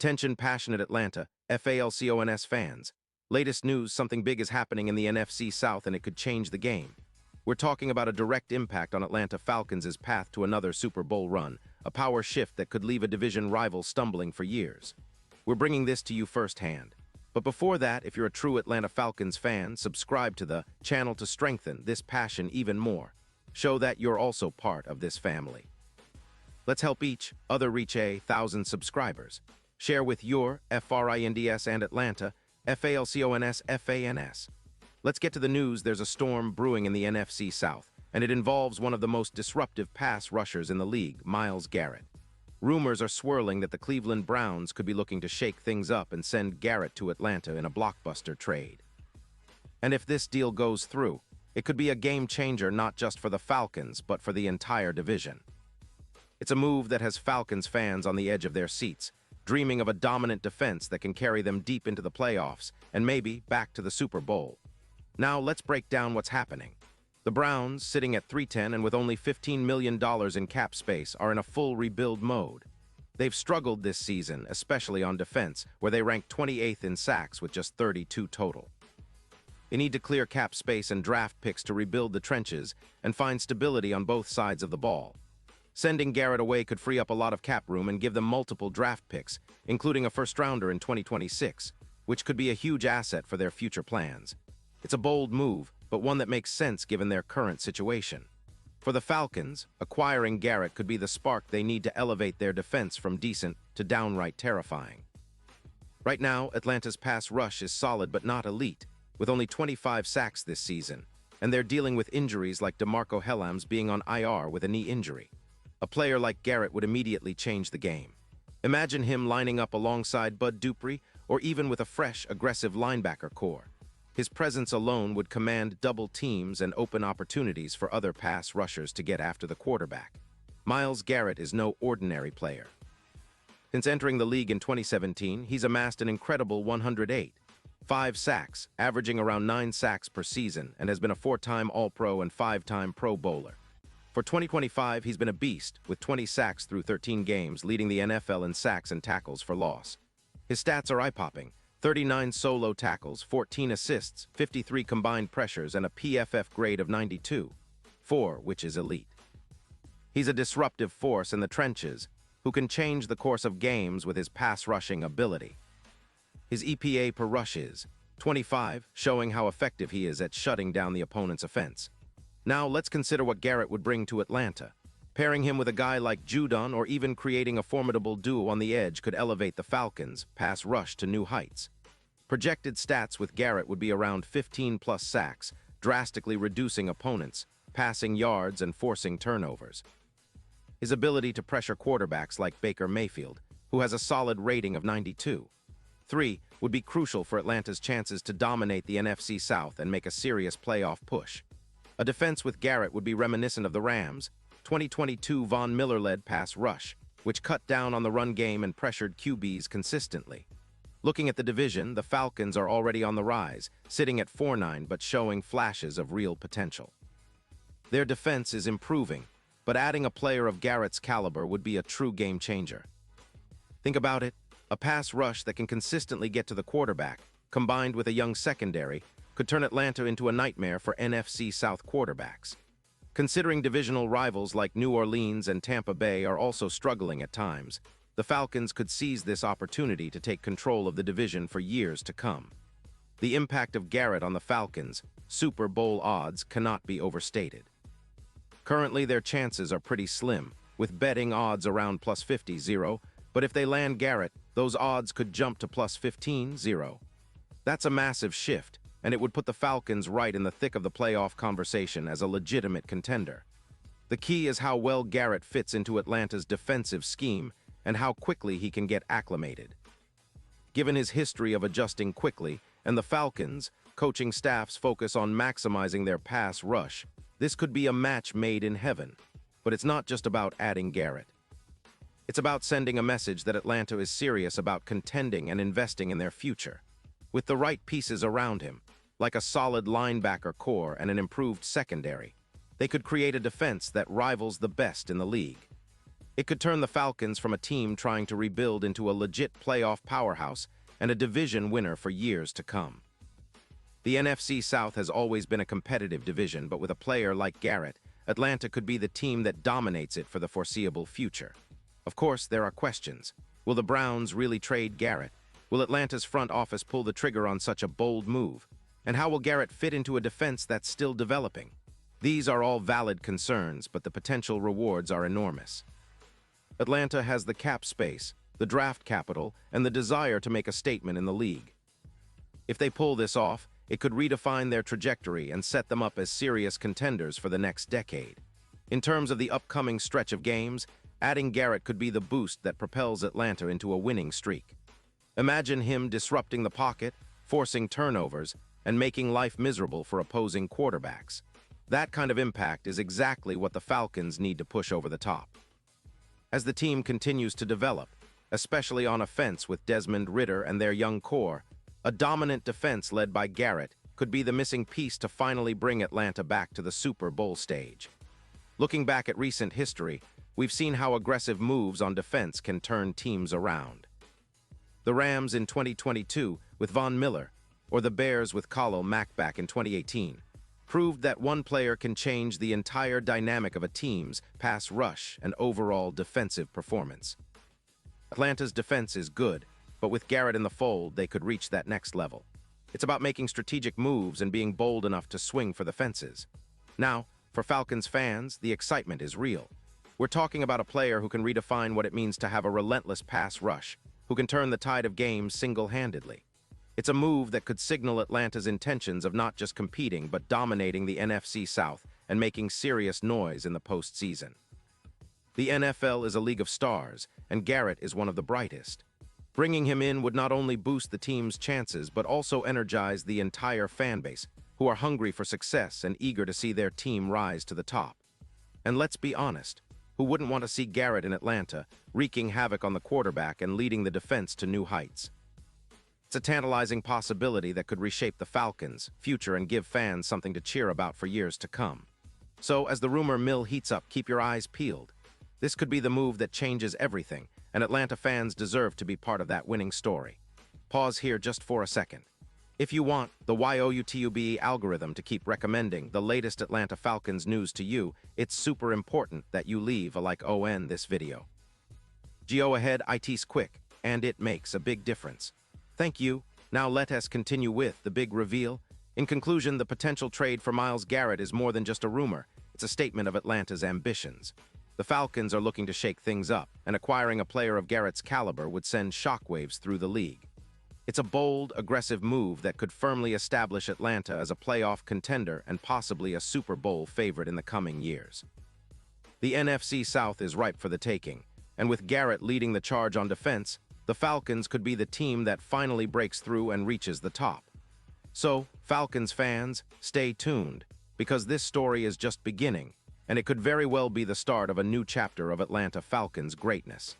Attention passionate Atlanta, Falcons fans. Latest news, something big is happening in the NFC South and it could change the game. We're talking about a direct impact on Atlanta Falcons' path to another Super Bowl run, a power shift that could leave a division rival stumbling for years. We're bringing this to you firsthand. But before that, if you're a true Atlanta Falcons fan, subscribe to the channel to strengthen this passion even more. Show that you're also part of this family. Let's help each other reach 1,000 subscribers. Share with your FRINDS and Atlanta, FALCONS. Let's get to the news. There's a storm brewing in the NFC South, and it involves one of the most disruptive pass rushers in the league, Myles Garrett. Rumors are swirling that the Cleveland Browns could be looking to shake things up and send Garrett to Atlanta in a blockbuster trade. And if this deal goes through, it could be a game changer not just for the Falcons, but for the entire division. It's a move that has Falcons fans on the edge of their seats, dreaming of a dominant defense that can carry them deep into the playoffs and maybe back to the Super Bowl. Now let's break down what's happening. The Browns, sitting at 310 and with only $15 million in cap space, are in a full rebuild mode. They've struggled this season, especially on defense, where they rank 28th in sacks with just 32 total. They need to clear cap space and draft picks to rebuild the trenches and find stability on both sides of the ball. Sending Garrett away could free up a lot of cap room and give them multiple draft picks, including a first-rounder in 2026, which could be a huge asset for their future plans. It's a bold move, but one that makes sense given their current situation. For the Falcons, acquiring Garrett could be the spark they need to elevate their defense from decent to downright terrifying. Right now, Atlanta's pass rush is solid but not elite, with only 25 sacks this season, and they're dealing with injuries like DeMarco Hellams being on IR with a knee injury. A player like Garrett would immediately change the game. Imagine him lining up alongside Bud Dupree or even with a fresh, aggressive linebacker core. His presence alone would command double teams and open opportunities for other pass rushers to get after the quarterback. Myles Garrett is no ordinary player. Since entering the league in 2017, he's amassed an incredible 108, 5 sacks, averaging around 9 sacks per season, and has been a 4-time All-Pro and 5-time Pro Bowler. For 2025, he's been a beast, with 20 sacks through 13 games, leading the NFL in sacks and tackles for loss. His stats are eye-popping: 39 solo tackles, 14 assists, 53 combined pressures, and a PFF grade of 92.4, which is elite. He's a disruptive force in the trenches, who can change the course of games with his pass-rushing ability. His EPA per rush is 25, showing how effective he is at shutting down the opponent's offense. Now let's consider what Garrett would bring to Atlanta. Pairing him with a guy like Judon or even creating a formidable duo on the edge could elevate the Falcons' pass rush to new heights. Projected stats with Garrett would be around 15-plus sacks, drastically reducing opponents, passing yards, and forcing turnovers. His ability to pressure quarterbacks like Baker Mayfield, who has a solid rating of 92.3, would be crucial for Atlanta's chances to dominate the NFC South and make a serious playoff push. A defense with Garrett would be reminiscent of the Rams' 2022 Von Miller-led pass rush, which cut down on the run game and pressured QBs consistently. Looking at the division, the Falcons are already on the rise, sitting at 4-9 but showing flashes of real potential. Their defense is improving, but adding a player of Garrett's caliber would be a true game changer. Think about it: a pass rush that can consistently get to the quarterback, combined with a young secondary, could turn Atlanta into a nightmare for NFC South quarterbacks. Considering divisional rivals like New Orleans and Tampa Bay are also struggling at times, the Falcons could seize this opportunity to take control of the division for years to come. The impact of Garrett on the Falcons' Super Bowl odds cannot be overstated. Currently, their chances are pretty slim, with betting odds around plus 50-0, but if they land Garrett, those odds could jump to plus 15-0. That's a massive shift, and it would put the Falcons right in the thick of the playoff conversation as a legitimate contender. The key is how well Garrett fits into Atlanta's defensive scheme and how quickly he can get acclimated. Given his history of adjusting quickly and the Falcons' coaching staff's focus on maximizing their pass rush, this could be a match made in heaven. But it's not just about adding Garrett. It's about sending a message that Atlanta is serious about contending and investing in their future. With the right pieces around him, like a solid linebacker core and an improved secondary, they could create a defense that rivals the best in the league. It could turn the Falcons from a team trying to rebuild into a legit playoff powerhouse and a division winner for years to come. The NFC South has always been a competitive division, but with a player like Garrett, Atlanta could be the team that dominates it for the foreseeable future. Of course, there are questions. Will the Browns really trade Garrett? Will Atlanta's front office pull the trigger on such a bold move? And how will Garrett fit into a defense that's still developing? These are all valid concerns, but the potential rewards are enormous. Atlanta has the cap space, the draft capital, and the desire to make a statement in the league. If they pull this off, it could redefine their trajectory and set them up as serious contenders for the next decade. In terms of the upcoming stretch of games, adding Garrett could be the boost that propels Atlanta into a winning streak. Imagine him disrupting the pocket, forcing turnovers, and making life miserable for opposing quarterbacks. That kind of impact is exactly what the Falcons need to push over the top. As the team continues to develop, especially on offense with Desmond Ridder and their young core, a dominant defense led by Garrett could be the missing piece to finally bring Atlanta back to the Super Bowl stage. Looking back at recent history, we've seen how aggressive moves on defense can turn teams around. The Rams in 2022 with Von Miller, or the Bears with Khalil Mack back in 2018, proved that one player can change the entire dynamic of a team's pass rush and overall defensive performance. Atlanta's defense is good, but with Garrett in the fold, they could reach that next level. It's about making strategic moves and being bold enough to swing for the fences. Now, for Falcons fans, the excitement is real. We're talking about a player who can redefine what it means to have a relentless pass rush, who can turn the tide of games single-handedly. It's a move that could signal Atlanta's intentions of not just competing, but dominating the NFC South and making serious noise in the postseason. The NFL is a league of stars, and Garrett is one of the brightest. Bringing him in would not only boost the team's chances, but also energize the entire fan base, who are hungry for success and eager to see their team rise to the top. And let's be honest, who wouldn't want to see Garrett in Atlanta, wreaking havoc on the quarterback and leading the defense to new heights? It's a tantalizing possibility that could reshape the Falcons' future and give fans something to cheer about for years to come. So, as the rumor mill heats up, keep your eyes peeled. This could be the move that changes everything, and Atlanta fans deserve to be part of that winning story. Pause here just for a second. If you want the YouTube algorithm to keep recommending the latest Atlanta Falcons news to you, it's super important that you leave a like on this video. Go ahead, it's quick, and it makes a big difference. Thank you. Now let us continue with the big reveal. In conclusion, the potential trade for Myles Garrett is more than just a rumor. It's a statement of Atlanta's ambitions. The Falcons are looking to shake things up, and acquiring a player of Garrett's caliber would send shockwaves through the league. It's a bold, aggressive move that could firmly establish Atlanta as a playoff contender and possibly a Super Bowl favorite in the coming years. The NFC South is ripe for the taking, and with Garrett leading the charge on defense, the Falcons could be the team that finally breaks through and reaches the top. So, Falcons fans, stay tuned, because this story is just beginning, and it could very well be the start of a new chapter of Atlanta Falcons greatness.